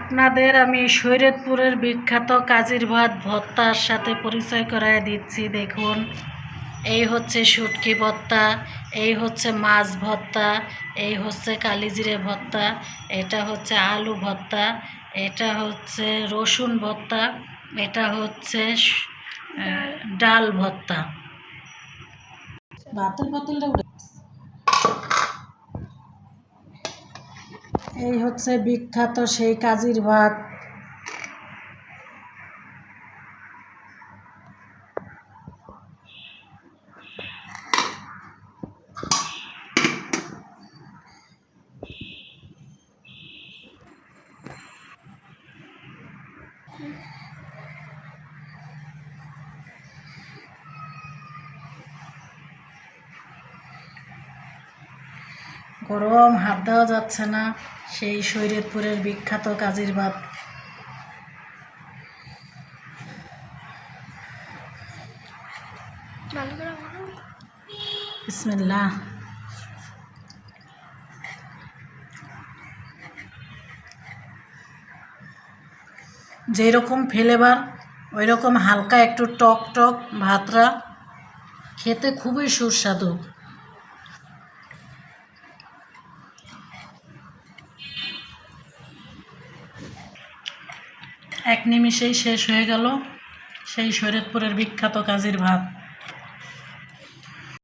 আপনাদের আমি শরীয়তপুরের বিখ্যাত কাজির ভাত ভর্তার সাথে পরিচয় করায় দিচ্ছি। দেখুন, এই হচ্ছে শুটকি ভর্তা, এই হচ্ছে মাছ ভর্তা, এই হচ্ছে কালিজিরে ভর্তা, এটা হচ্ছে আলু ভর্তা, এটা হচ্ছে রসুন ভর্তা, এটা হচ্ছে ডাল ভর্তা। ভাতের বোতলটা উঠে, এই হচ্ছে বিখ্যাত সেই কাজির ভাত। গরম, হাত দেওয়া যাচ্ছে না, সেই শরীয়তপুরের বিখ্যাত কাজির ভাত। বিসমিল্লাহ। যেরকম ফ্লেভার ওই রকম হালকা একটু টক টক ভাতটা, খেতে খুবই সুস্বাদু। এক নিমিষেই শেষ হয়ে গেল সেই শরীয়তপুরের বিখ্যাত কাজির ভাত।